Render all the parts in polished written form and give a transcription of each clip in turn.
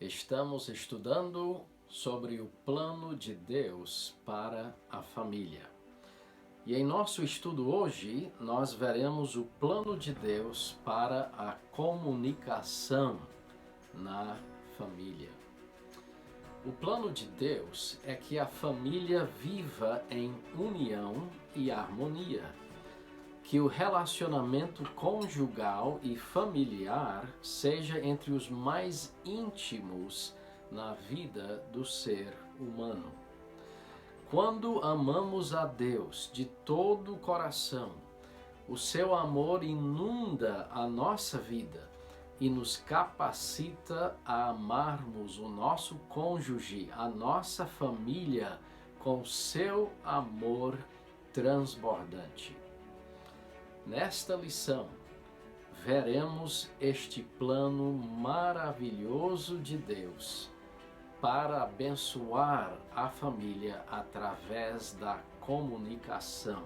Estamos estudando sobre o plano de Deus para a família. E em nosso estudo hoje, nós veremos o plano de Deus para a comunicação na família. O plano de Deus é que a família viva em união e harmonia, que o relacionamento conjugal e familiar seja entre os mais íntimos na vida do ser humano. Quando amamos a Deus de todo o coração, o seu amor inunda a nossa vida e nos capacita a amarmos o nosso cônjuge, a nossa família, com seu amor transbordante. Nesta lição, veremos este plano maravilhoso de Deus para abençoar a família através da comunicação.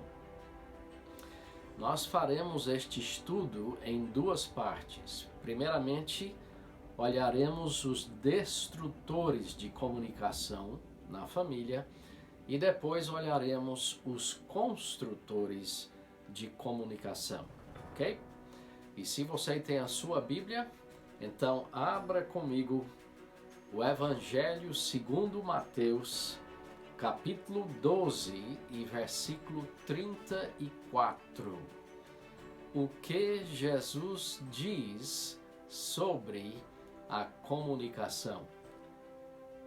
Nós faremos este estudo em duas partes. Primeiramente, olharemos os destrutores de comunicação na família e depois olharemos os construtores de comunicação, ok? E se você tem a sua Bíblia, então abra comigo o Evangelho segundo Mateus, capítulo 12 e versículo 34. O que Jesus diz sobre a comunicação?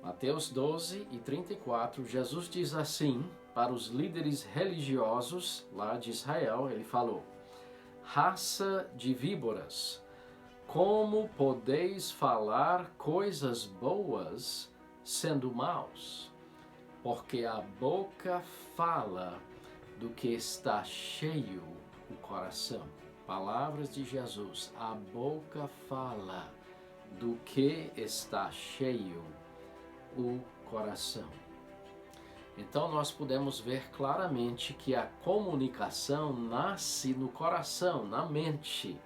Mateus 12 e 34, Jesus diz assim para os líderes religiosos lá de Israel, ele falou: raça de víboras, como podeis falar coisas boas sendo maus? Porque a boca fala do que está cheio o coração. Palavras de Jesus, a boca fala do que está cheio o coração. Então nós podemos ver claramente que a comunicação nasce no coração, na mente.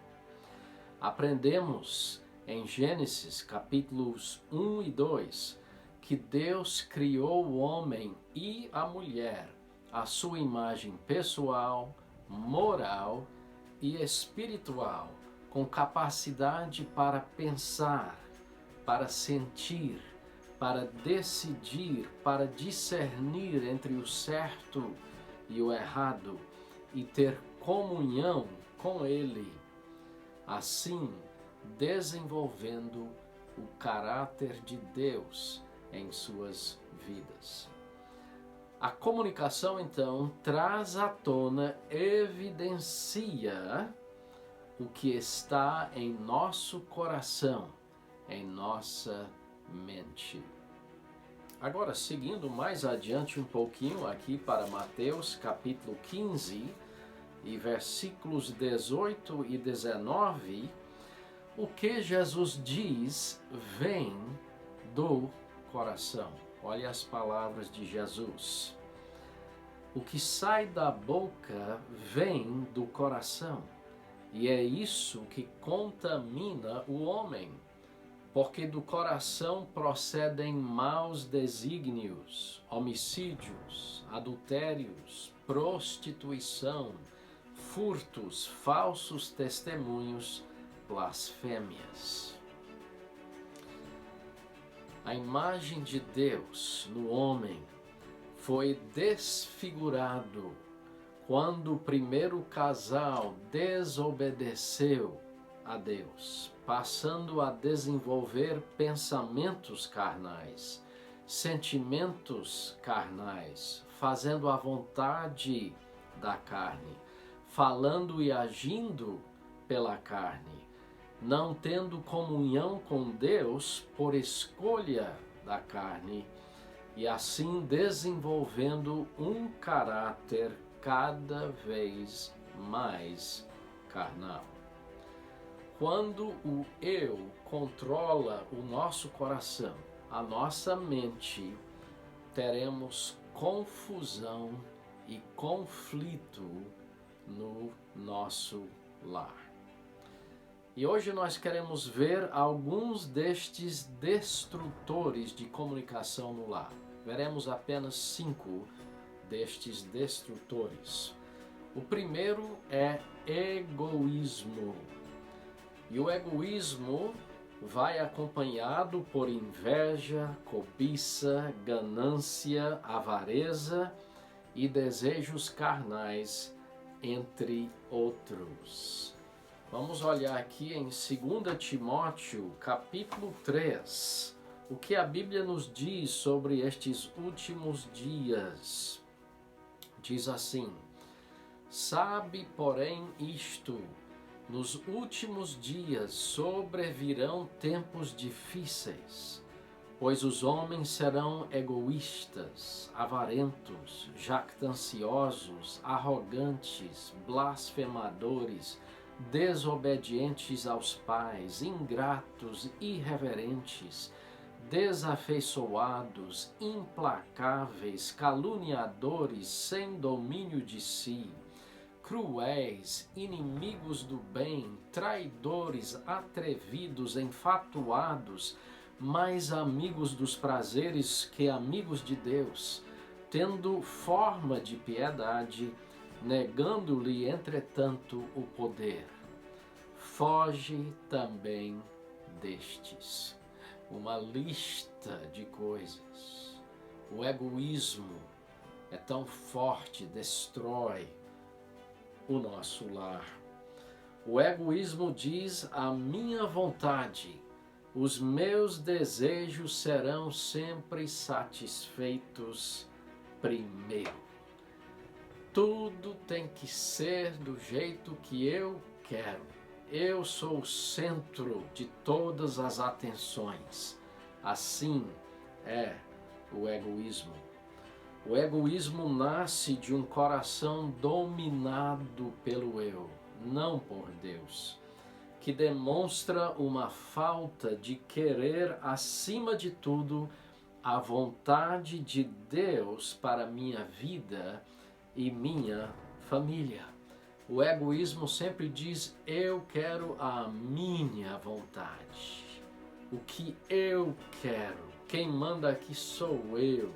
Aprendemos em Gênesis capítulos 1 e 2 que Deus criou o homem e a mulher à sua imagem pessoal, moral e espiritual, com capacidade para pensar, para sentir, para decidir, para discernir entre o certo e o errado e ter comunhão com Ele, assim desenvolvendo o caráter de Deus em suas vidas. A comunicação, então, traz à tona, evidencia o que está em nosso coração, em nossa mente. Agora, seguindo mais adiante um pouquinho aqui para Mateus capítulo 15 e versículos 18 e 19, o que Jesus diz vem do coração. Olha as palavras de Jesus. O que sai da boca vem do coração, e é isso que contamina o homem. Porque do coração procedem maus desígnios, homicídios, adultérios, prostituição, furtos, falsos testemunhos, blasfêmias. A imagem de Deus no homem foi desfigurado quando o primeiro casal desobedeceu a Deus, passando a desenvolver pensamentos carnais, sentimentos carnais, fazendo a vontade da carne, falando e agindo pela carne, não tendo comunhão com Deus por escolha da carne, e assim desenvolvendo um caráter cada vez mais carnal. Quando o eu controla o nosso coração, a nossa mente, teremos confusão e conflito no nosso lar. E hoje nós queremos ver alguns destes destrutores de comunicação no lar. Veremos apenas 5 destes destrutores. O primeiro é egoísmo. E o egoísmo vai acompanhado por inveja, cobiça, ganância, avareza e desejos carnais, entre outros. Vamos olhar aqui em 2 Timóteo, capítulo 3, o que a Bíblia nos diz sobre estes últimos dias. Diz assim: sabe, porém, isto, nos últimos dias sobrevirão tempos difíceis, pois os homens serão egoístas, avarentos, jactanciosos, arrogantes, blasfemadores, desobedientes aos pais, ingratos, irreverentes, desafeiçoados, implacáveis, caluniadores, sem domínio de si, cruéis, inimigos do bem, traidores, atrevidos, enfatuados, mais amigos dos prazeres que amigos de Deus, tendo forma de piedade, negando-lhe, entretanto, o poder. Foge também destes. Uma lista de coisas. O egoísmo é tão forte, destrói o nosso lar. O egoísmo diz: a minha vontade, os meus desejos serão sempre satisfeitos primeiro. Tudo tem que ser do jeito que eu quero. Eu sou o centro de todas as atenções. Assim é o egoísmo. O egoísmo nasce de um coração dominado pelo eu, não por Deus, que demonstra uma falta de querer, acima de tudo, a vontade de Deus para minha vida e minha família. O egoísmo sempre diz: eu quero a minha vontade, o que eu quero, quem manda aqui sou eu.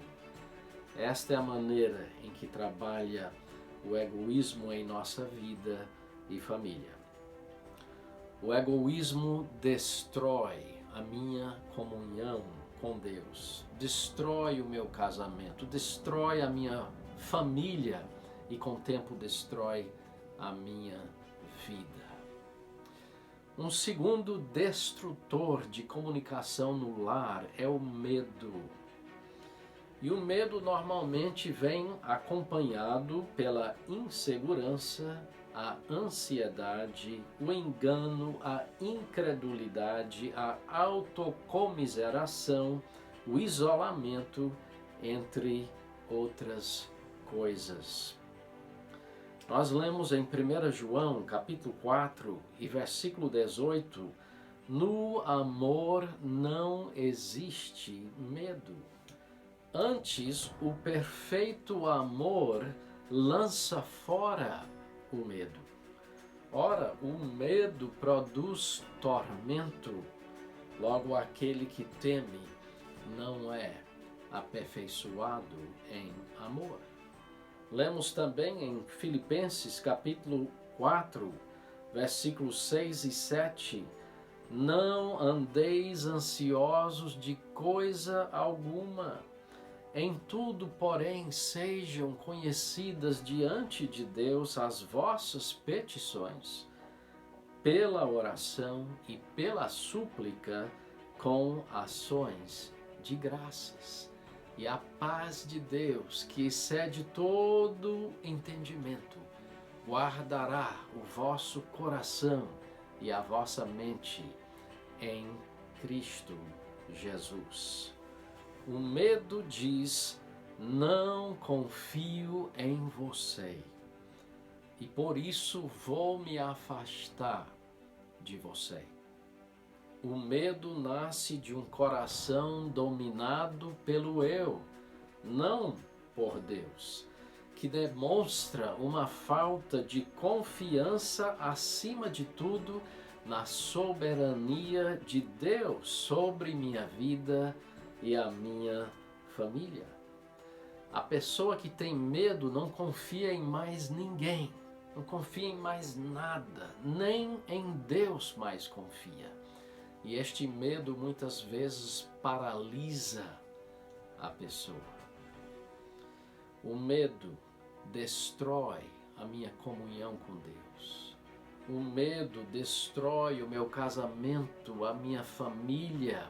Esta é a maneira em que trabalha o egoísmo em nossa vida e família. O egoísmo destrói a minha comunhão com Deus, destrói o meu casamento, destrói a minha família e com o tempo destrói a minha vida. Um segundo destrutor de comunicação no lar é o medo. E o medo normalmente vem acompanhado pela insegurança, a ansiedade, o engano, a incredulidade, a autocomiseração, o isolamento, entre outras coisas. Nós lemos em 1 João, capítulo 4, e versículo 18, no amor não existe medo. Antes, o perfeito amor lança fora o medo. Ora, o medo produz tormento, logo aquele que teme não é aperfeiçoado em amor. Lemos também em Filipenses capítulo 4, versículos 6 e 7, não andeis ansiosos de coisa alguma, em tudo, porém, sejam conhecidas diante de Deus as vossas petições, pela oração e pela súplica, com ações de graças. E a paz de Deus, que excede todo entendimento, guardará o vosso coração e a vossa mente em Cristo Jesus. O medo diz: não confio em você e por isso vou me afastar de você. O medo nasce de um coração dominado pelo eu, não por Deus, que demonstra uma falta de confiança, acima de tudo, na soberania de Deus sobre minha vida e a minha família. A pessoa que tem medo não confia em mais ninguém, não confia em mais nada, nem em Deus mais confia. E este medo muitas vezes paralisa a pessoa. O medo destrói a minha comunhão com Deus. O medo destrói o meu casamento, a minha família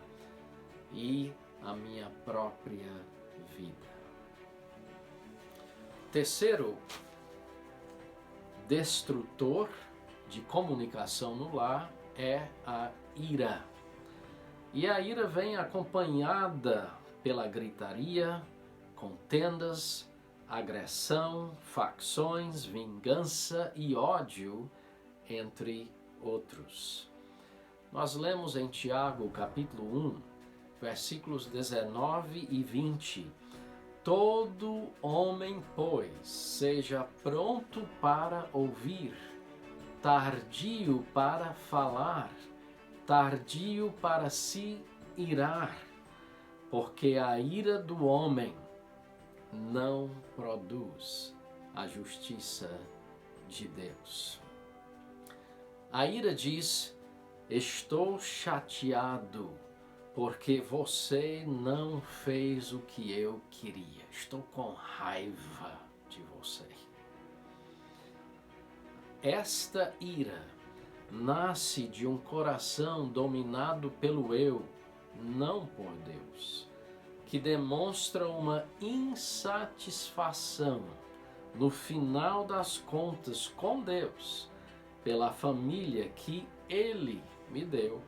e a minha própria vida. Terceiro destrutor de comunicação no lar é a ira. E a ira vem acompanhada pela gritaria, contendas, agressão, facções, vingança e ódio, entre outros. Nós lemos em Tiago, capítulo 1, versículos 19 e 20. Todo homem, pois, seja pronto para ouvir, tardio para falar, tardio para se irar, porque a ira do homem não produz a justiça de Deus. A ira diz: estou chateado porque você não fez o que eu queria. Estou com raiva de você. Esta ira nasce de um coração dominado pelo eu, não por Deus, que demonstra uma insatisfação, no final das contas, com Deus, pela família que Ele me deu,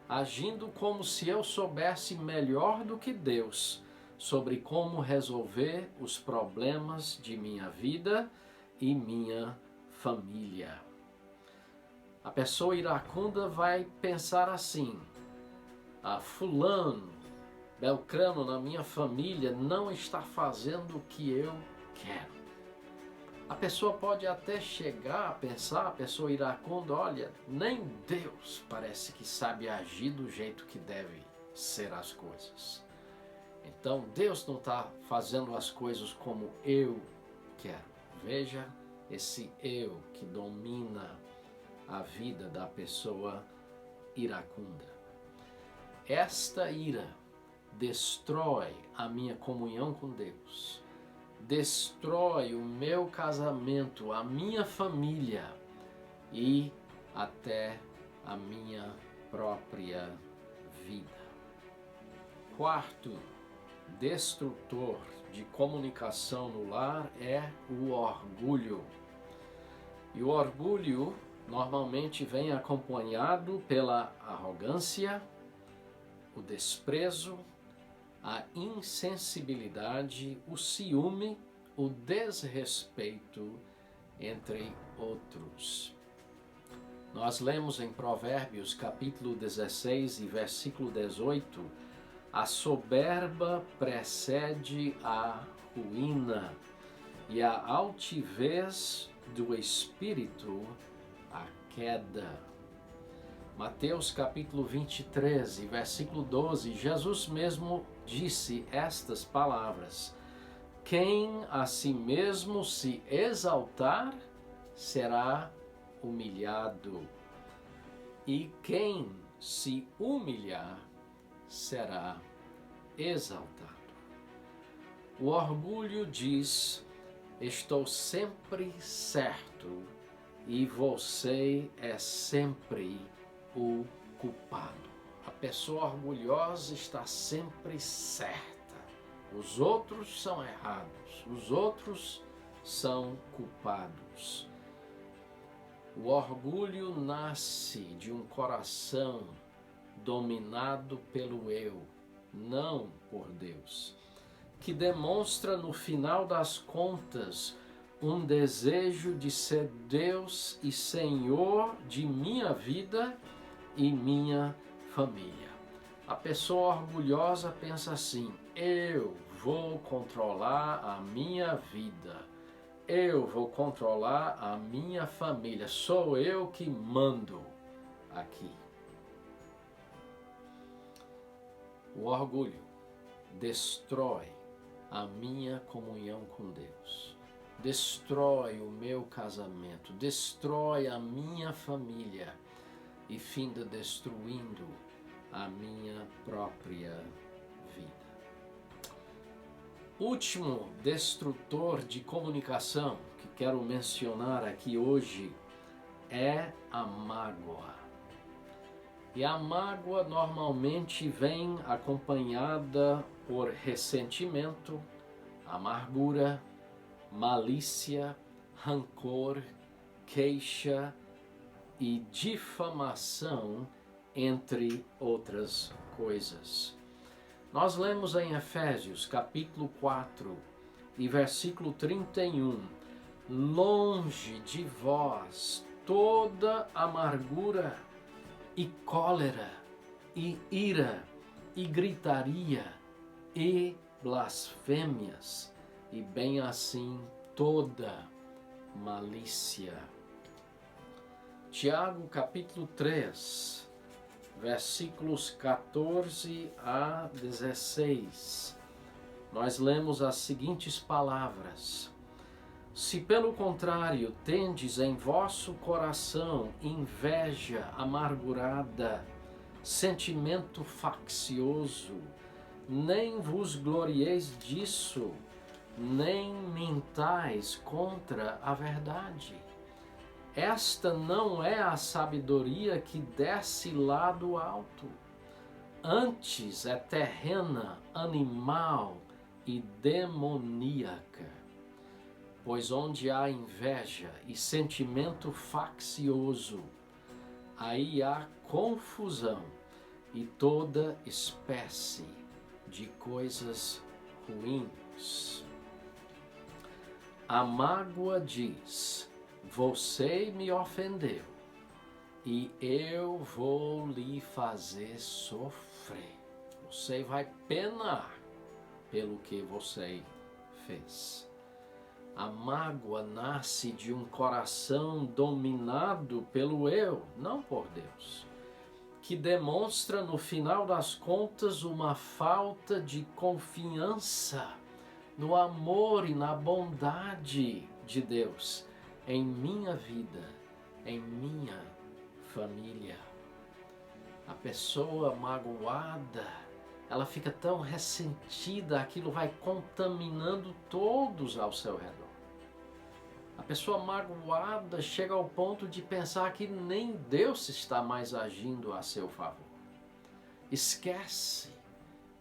agindo como se eu soubesse melhor do que Deus sobre como resolver os problemas de minha vida e minha família. A pessoa iracunda vai pensar assim: fulano, belcrano na minha família não está fazendo o que eu quero. A pessoa pode até chegar a pensar, a pessoa iracunda, olha, nem Deus parece que sabe agir do jeito que deve ser as coisas. Então Deus não está fazendo as coisas como eu quero. Veja esse eu que domina a vida da pessoa iracunda. Esta ira destrói a minha comunhão com Deus, destrói o meu casamento, a minha família e até a minha própria vida. Quarto destrutor de comunicação no lar é o orgulho. E o orgulho normalmente vem acompanhado pela arrogância, o desprezo, a insensibilidade, o ciúme, o desrespeito, entre outros. Nós lemos em Provérbios capítulo 16 e versículo 18: a soberba precede a ruína e a altivez do espírito a queda. Mateus capítulo 23 e versículo 12, Jesus mesmo disse estas palavras: quem a si mesmo se exaltar será humilhado, e quem se humilhar será exaltado. O orgulho diz: estou sempre certo e você é sempre o culpado. A pessoa orgulhosa está sempre certa. Os outros são errados. Os outros são culpados. O orgulho nasce de um coração dominado pelo eu, não por Deus, que demonstra no final das contas um desejo de ser Deus e Senhor de minha vida e minha família. A pessoa orgulhosa pensa assim: eu vou controlar a minha vida, eu vou controlar a minha família, sou eu que mando aqui. O orgulho destrói a minha comunhão com Deus, destrói o meu casamento, destrói a minha família e finda destruindo a minha própria vida. Último destrutor de comunicação que quero mencionar aqui hoje é a mágoa. E a mágoa normalmente vem acompanhada por ressentimento, amargura, malícia, rancor, queixa e difamação, entre outras coisas. Nós lemos em Efésios capítulo 4 e versículo 31, longe de vós toda amargura e cólera e ira e gritaria e blasfêmias, e bem assim toda malícia. Tiago capítulo 3, versículos 14 a 16, nós lemos as seguintes palavras: se pelo contrário tendes em vosso coração inveja amargurada, sentimento faccioso, nem vos glorieis disso, nem mintais contra a verdade. Esta não é a sabedoria que desce lá do alto, antes é terrena, animal e demoníaca. Pois onde há inveja e sentimento faccioso, aí há confusão e toda espécie de coisas ruins. A mágoa diz: você me ofendeu e eu vou lhe fazer sofrer. Você vai penar pelo que você fez. A mágoa nasce de um coração dominado pelo eu, não por Deus, que demonstra no final das contas uma falta de confiança no amor e na bondade de Deus em minha vida, em minha família. A pessoa magoada, ela fica tão ressentida, aquilo vai contaminando todos ao seu redor. A pessoa magoada chega ao ponto de pensar que nem Deus está mais agindo a seu favor. Esquece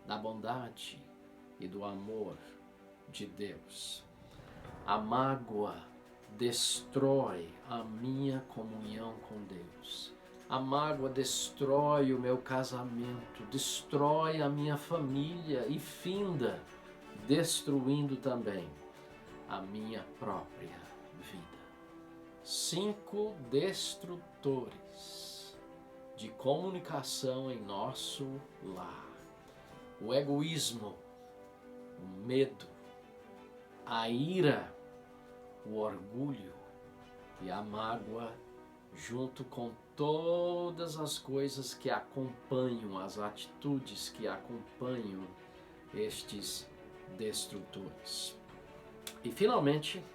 da bondade e do amor de Deus. A mágoa destrói a minha comunhão com Deus. A mágoa destrói o meu casamento, destrói a minha família e finda destruindo também a minha própria vida. 5 destrutores de comunicação em nosso lar: o egoísmo, o medo, a ira, o orgulho e a mágoa, junto com todas as coisas que acompanham, as atitudes que acompanham estes destrutores. E finalmente,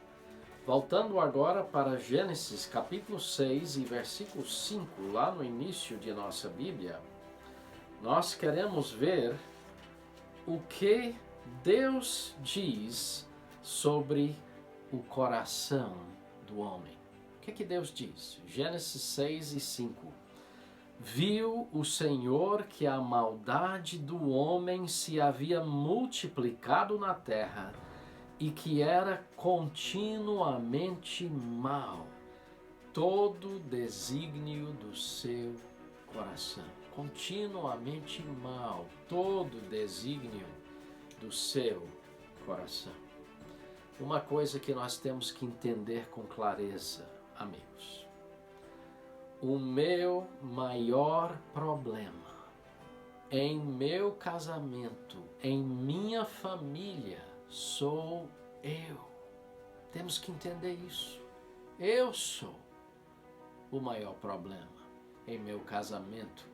voltando agora para Gênesis capítulo 6 e versículo 5, lá no início de nossa Bíblia, nós queremos ver o que Deus diz sobre o coração do homem. O que Deus diz? Gênesis 6 e 5. Viu o Senhor que a maldade do homem se havia multiplicado na terra e que era continuamente mau todo desígnio do seu coração. Continuamente mau todo desígnio do seu coração. Uma coisa que nós temos que entender com clareza, amigos: o meu maior problema em meu casamento, em minha família, sou eu. Temos que entender isso. Eu sou o maior problema. em meu casamento,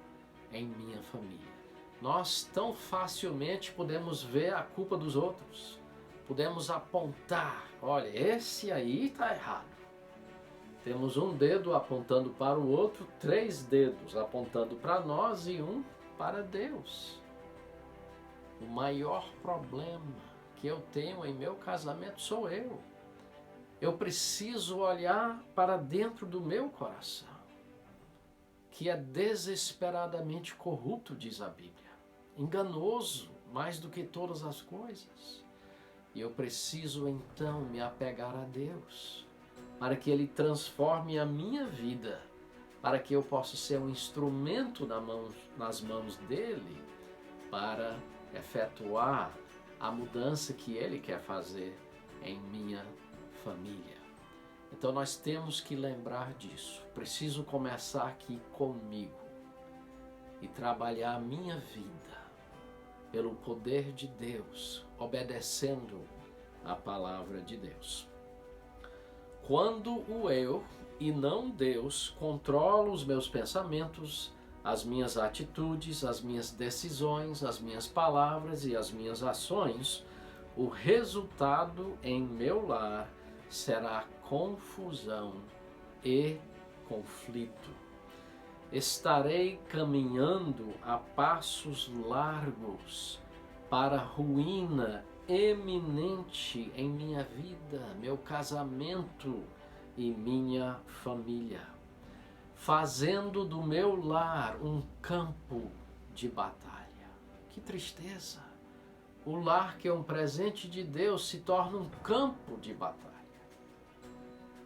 em minha família. Nós tão facilmente podemos ver a culpa dos outros, podemos apontar, olha, esse aí está errado. Temos um dedo apontando para o outro, 3 dedos apontando para nós e um para Deus. O maior problema que eu tenho em meu casamento sou eu. Eu preciso olhar para dentro do meu coração, que é desesperadamente corrupto, diz a Bíblia, enganoso mais do que todas as coisas. E eu preciso então me apegar a Deus, para que Ele transforme a minha vida, para que eu possa ser um instrumento nas mãos dEle, para efetuar a mudança que Ele quer fazer em minha família. Então nós temos que lembrar disso. Preciso começar aqui comigo e trabalhar a minha vida pelo poder de Deus, obedecendo a palavra de Deus. Quando o eu e não Deus controla os meus pensamentos, as minhas atitudes, as minhas decisões, as minhas palavras e as minhas ações, o resultado em meu lar será confusão e conflito. Estarei caminhando a passos largos para ruína eminente em minha vida, meu casamento e minha família, fazendo do meu lar um campo de batalha. Que tristeza! O lar, que é um presente de Deus, se torna um campo de batalha.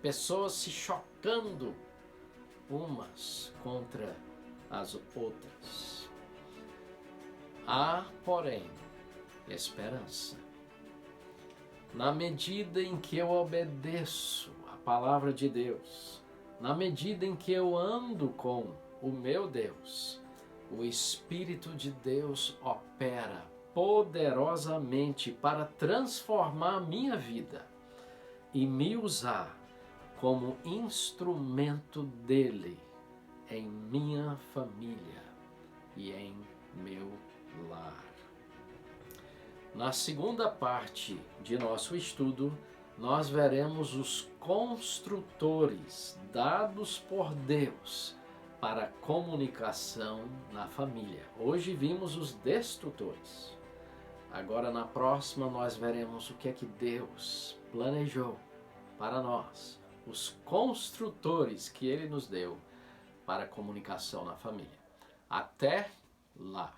Pessoas se chocando umas contra as outras. Há, porém, esperança. Na medida em que eu obedeço a palavra de Deus, na medida em que eu ando com o meu Deus, o Espírito de Deus opera poderosamente para transformar a minha vida e me usar como instrumento dele em minha família e em meu lar. Na segunda parte de nosso estudo, nós veremos os construtores dados por Deus para a comunicação na família. Hoje vimos os destrutores. Agora, na próxima, nós veremos o que é que Deus planejou para nós, os construtores que Ele nos deu para a comunicação na família. Até lá!